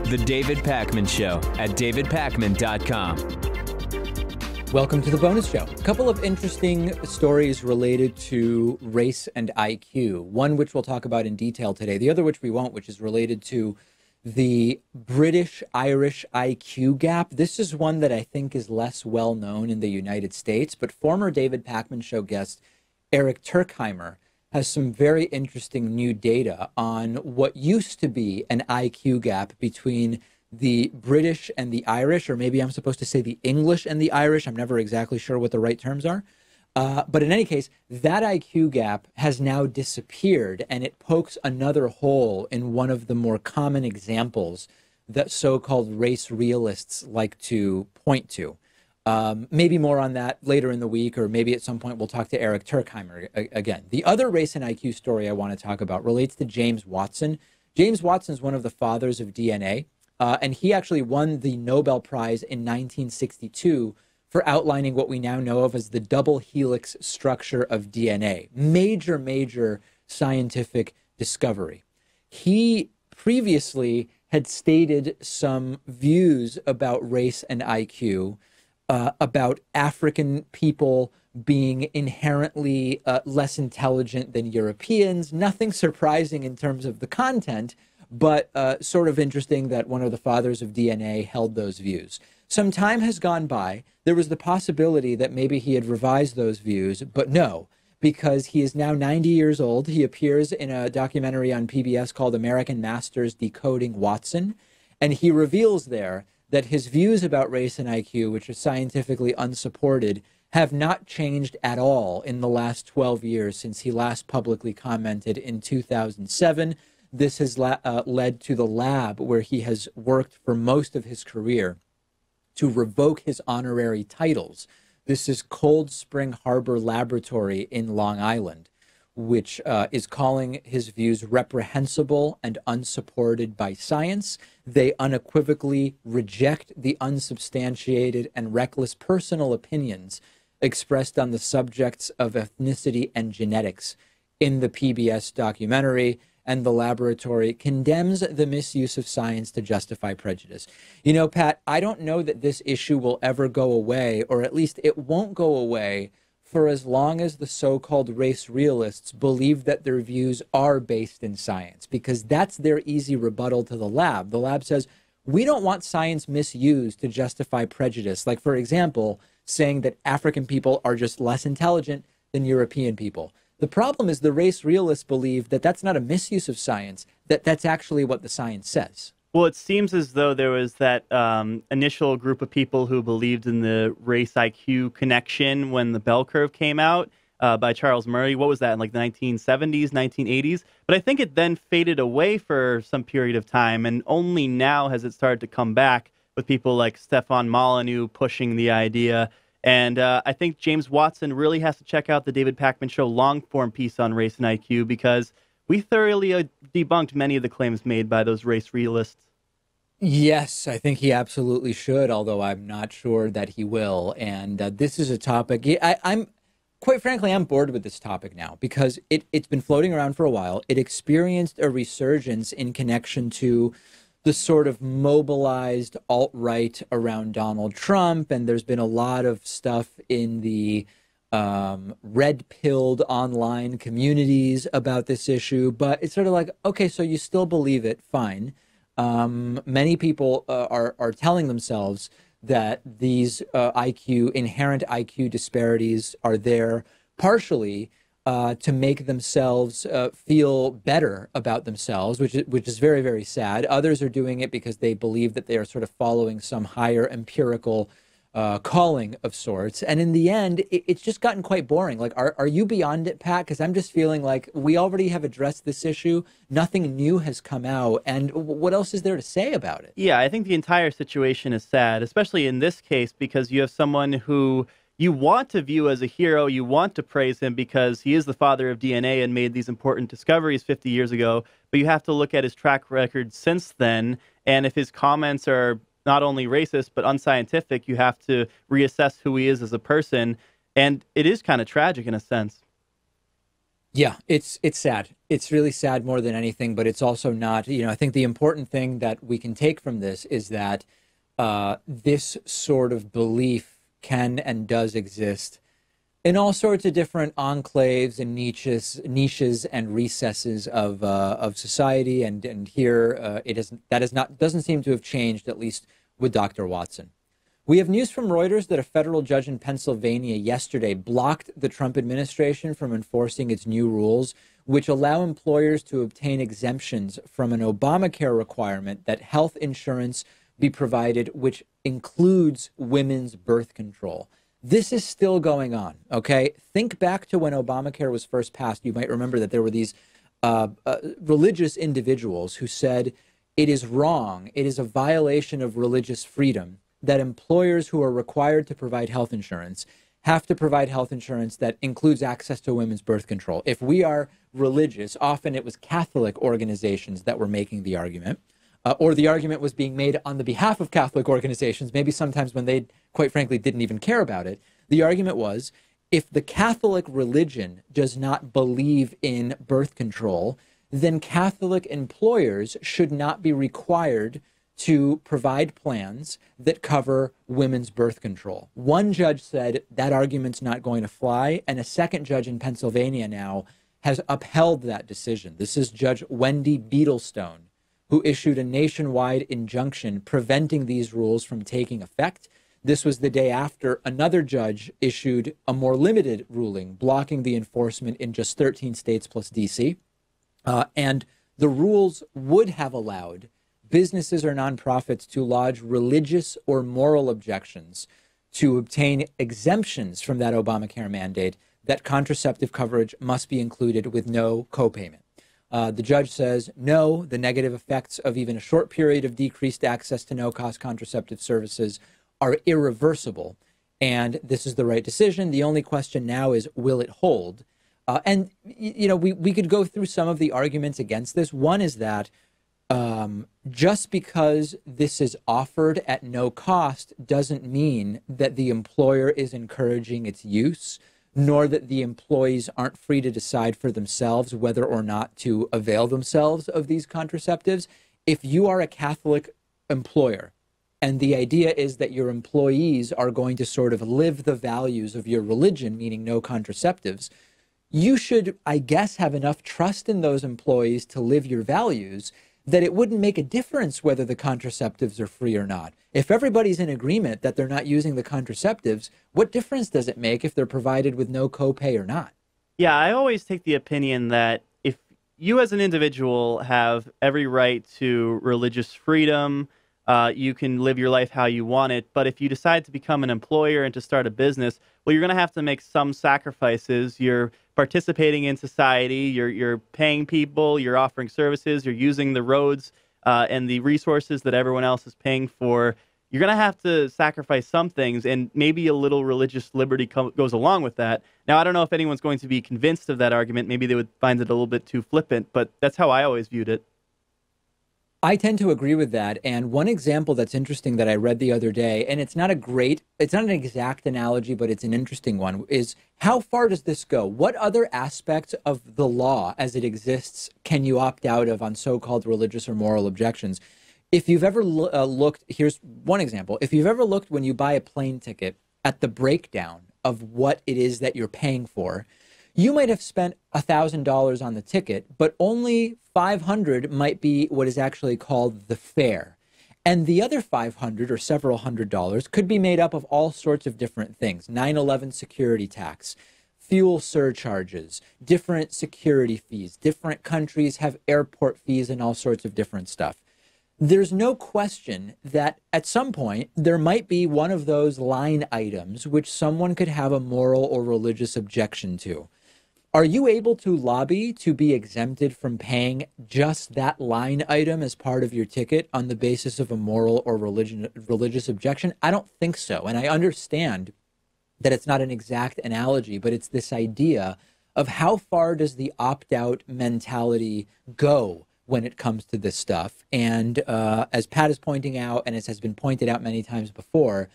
The David Pakman Show at davidpakman.com. Welcome to the bonus show. A couple of interesting stories related to race and IQ. One which we'll talk about in detail today. The other which we won't, which is related to the British-Irish IQ gap. This is one that I think is less well known in the United States, but former David Pakman Show guest Eric Turkheimer has some very interesting new data on what used to be an IQ gap between the British and the Irish, or maybe I'm supposed to say the English and the Irish. I'm never exactly sure what the right terms are. But in any case, that IQ gap has now disappeared, and it pokes another hole in one of the more common examples that so-called race realists like to point to. Maybe more on that later in the week, or maybe at some point we'll talk to Eric Turkheimer again. The other race and IQ story I want to talk about relates to James Watson. James Watson is one of the fathers of DNA. And he actually won the Nobel Prize in 1962 for outlining what we now know of as the double helix structure of DNA. Major scientific discovery. He previously had stated some views about race and IQ, about African people being inherently less intelligent than Europeans. Nothing surprising in terms of the content, but sort of interesting that one of the fathers of DNA held those views. Some time has gone by. There was the possibility that maybe he had revised those views, but no, because he is now 90 years old. He appears in a documentary on PBS called American Masters Decoding Watson, and he reveals there that his views about race and IQ, which are scientifically unsupported, have not changed at all in the last 12 years since he last publicly commented in 2007. This has led to the lab where he has worked for most of his career to revoke his honorary titles. This is Cold Spring Harbor Laboratory in Long Island, which is calling his views reprehensible and unsupported by science. They unequivocally reject the unsubstantiated and reckless personal opinions expressed on the subjects of ethnicity and genetics in the PBS documentary. And the laboratory condemns the misuse of science to justify prejudice. You know, Pat, I don't know that this issue will ever go away, or at least it won't go away for as long as the so-called race realists believe that their views are based in science, because that's their easy rebuttal to the lab. The lab says, we don't want science misused to justify prejudice. Like, for example, saying that African people are just less intelligent than European people. The problem is the race realists believe that that's not a misuse of science, that that's actually what the science says. Well, it seems as though there was that initial group of people who believed in the race IQ connection when the bell curve came out by Charles Murray. What was that, in like the 1970s, 1980s? But I think it then faded away for some period of time, and only now has it started to come back with people like Stefan Molyneux pushing the idea. And I think James Watson really has to check out the David Pakman Show long-form piece on race and IQ, because we thoroughly debunked many of the claims made by those race realists. Yes, I think he absolutely should, although I'm not sure that he will. And this is a topic, I'm quite frankly, I'm bored with this topic now, because it's been floating around for a while. It experienced a resurgence in connection to the sort of mobilized alt-right around Donald Trump, and there's been a lot of stuff in the red-pilled online communities about this issue, but it's sort of like, okay, so you still believe it, fine. Many people are telling themselves that these inherent IQ disparities are there partially to make themselves feel better about themselves, which is very, very sad. Others are doing it because they believe that they are sort of following some higher empirical calling of sorts. And in the end, it's just gotten quite boring. Like, are you beyond it, Pat? Because I'm just feeling like we already have addressed this issue. Nothing new has come out. And what else is there to say about it? Yeah, I think the entire situation is sad, especially in this case, because you have someone who you want to view as a hero. You want to praise him because he is the father of DNA and made these important discoveries 50 years ago. But you have to look at his track record since then. And if his comments are not only racist, but unscientific, you have to reassess who he is as a person. And it is kind of tragic in a sense. Yeah, it's sad. It's really sad more than anything, but it's also not, I think the important thing that we can take from this is that this sort of belief can and does exist in all sorts of different enclaves and niches and recesses of society, and here it isn't. That is not doesn't seem to have changed, at least with Dr. Watson. We have news from Reuters that a federal judge in Pennsylvania yesterday blocked the Trump administration from enforcing its new rules, which allow employers to obtain exemptions from an Obamacare requirement that health insurance be provided, which includes women's birth control. This is still going on, okay? Think back to when Obamacare was first passed. You might remember that there were these religious individuals who said it is wrong, it is a violation of religious freedom that employers who are required to provide health insurance have to provide health insurance that includes access to women's birth control. If we are religious, often it was Catholic organizations that were making the argument, or the argument was being made on the behalf of Catholic organizations, maybe sometimes when they, quite frankly, didn't even care about it. The argument was, if the Catholic religion does not believe in birth control, then Catholic employers should not be required to provide plans that cover women's birth control. One judge said that argument's not going to fly, and a second judge in Pennsylvania now has upheld that decision. This is Judge Wendy Beadlestone, who issued a nationwide injunction preventing these rules from taking effect. This was the day after another judge issued a more limited ruling blocking the enforcement in just 13 states plus DC. And the rules would have allowed businesses or nonprofits to lodge religious or moral objections to obtain exemptions from that Obamacare mandate that contraceptive coverage must be included with no copayment. The judge says, no, the negative effects of even a short period of decreased access to no-cost contraceptive services are irreversible, and this is the right decision. The only question now is, will it hold? We could go through some of the arguments against this. One is that just because this is offered at no cost doesn't mean that the employer is encouraging its use, nor that the employees aren't free to decide for themselves whether or not to avail themselves of these contraceptives. If you are a Catholic employer and the idea is that your employees are going to sort of live the values of your religion, meaning no contraceptives, you should, I guess, have enough trust in those employees to live your values that it wouldn't make a difference whether the contraceptives are free or not. If everybody's in agreement that they're not using the contraceptives, what difference does it make if they're provided with no copay or not? Yeah, I always take the opinion that if you as an individual have every right to religious freedom, you can live your life how you want it. But if you decide to become an employer and to start a business, well, you're going to have to make some sacrifices. You're participating in society. You're paying people. You're offering services. You're using the roads and the resources that everyone else is paying for. You're going to have to sacrifice some things, and maybe a little religious liberty goes along with that. Now, I don't know if anyone's going to be convinced of that argument. Maybe they would find it a little bit too flippant, but that's how I always viewed it. I tend to agree with that. And one example that's interesting that I read the other day, and it's not an exact analogy, but it's an interesting one, is how far does this go? What other aspects of the law as it exists can you opt out of on so-called religious or moral objections? If you've ever looked, here's one example. If you've ever looked when you buy a plane ticket at the breakdown of what it is that you're paying for, you might have spent $1,000 on the ticket, but only $500 might be what is actually called the fare. And the other $500 or several $100s could be made up of all sorts of different things. 9/11 security tax, fuel surcharges, different security fees. Different countries have airport fees and all sorts of different stuff. There's no question that at some point there might be one of those line items which someone could have a moral or religious objection to. Are you able to lobby to be exempted from paying just that line item as part of your ticket on the basis of a moral or religious objection? I don't think so. And I understand that it's not an exact analogy, but it's this idea of how far does the opt-out mentality go when it comes to this stuff. And as Pat is pointing out, and as has been pointed out many times before,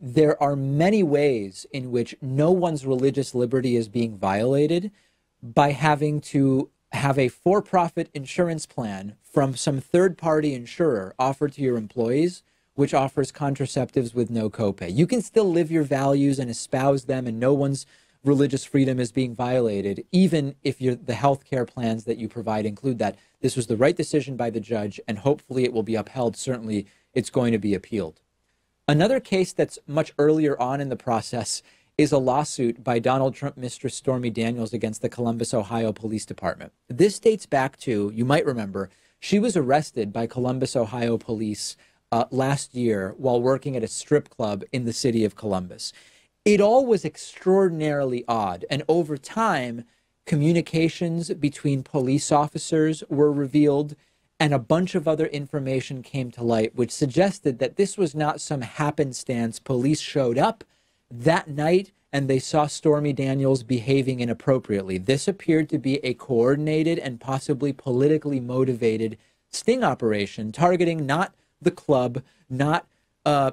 there are many ways in which no one's religious liberty is being violated, by having to have a for-profit insurance plan from some third-party insurer offered to your employees, which offers contraceptives with no copay. You can still live your values and espouse them, and no one's religious freedom is being violated, even if the healthcare plans that you provide include that. This was the right decision by the judge, and hopefully it will be upheld. Certainly, it's going to be appealed. Another case that's much earlier on in the process is a lawsuit by Donald Trump mistress Stormy Daniels against the Columbus, Ohio Police Department. This dates back to, you might remember, she was arrested by Columbus, Ohio police last year while working at a strip club in the city of Columbus. It all was extraordinarily odd, and over time, communications between police officers were revealed, and a bunch of other information came to light, which suggested that this was not some happenstance. Police showed up that night and they saw Stormy Daniels behaving inappropriately. This appeared to be a coordinated and possibly politically motivated sting operation targeting not the club, not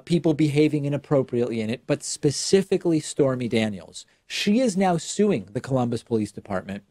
people behaving inappropriately in it, but specifically Stormy Daniels. She is now suing the Columbus Police Department,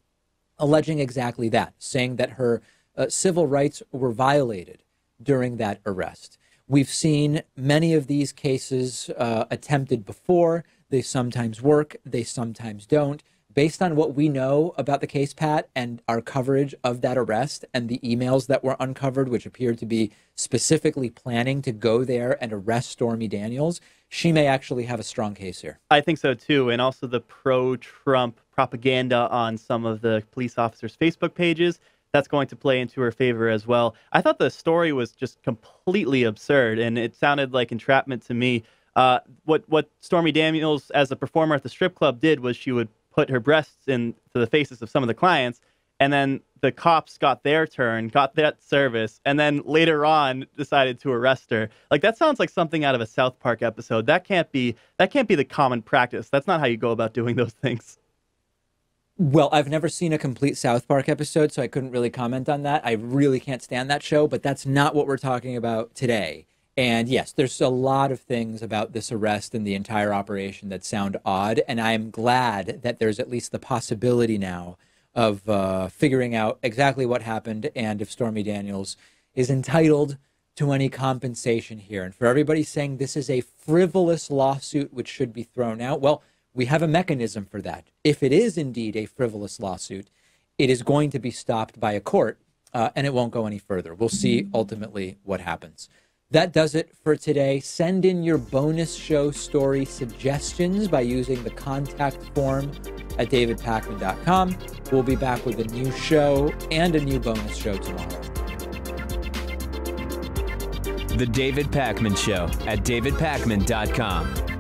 alleging exactly that, saying that her civil rights were violated during that arrest. We've seen many of these cases attempted before. They sometimes work, they sometimes don't. Based on what we know about the case, Pat, and our coverage of that arrest and the emails that were uncovered, which appeared to be specifically planning to go there and arrest Stormy Daniels, she may actually have a strong case here. I think so, too. And also the pro-Trump propaganda on some of the police officers' Facebook pages, that's going to play into her favor as well. I thought the story was just completely absurd, and it sounded like entrapment to me. What Stormy Daniels, as a performer at the strip club, did was she would put her breasts into the faces of some of the clients, and then the cops got their turn, got that service, and then later on decided to arrest her. Like, that sounds like something out of a South Park episode. That can't be the common practice. That's not how you go about doing those things. Well, I've never seen a complete South Park episode, so I couldn't really comment on that. I really can't stand that show, but that's not what we're talking about today. And yes, there's a lot of things about this arrest and the entire operation that sound odd, and I'm glad that there's at least the possibility now of figuring out exactly what happened and if Stormy Daniels is entitled to any compensation here. And for everybody saying this is a frivolous lawsuit which should be thrown out, well, we have a mechanism for that. If it is indeed a frivolous lawsuit, it is going to be stopped by a court, and it won't go any further. We'll see ultimately what happens. That does it for today. Send in your bonus show story suggestions by using the contact form at davidpakman.com. We'll be back with a new show and a new bonus show tomorrow. The David Pakman Show at davidpakman.com.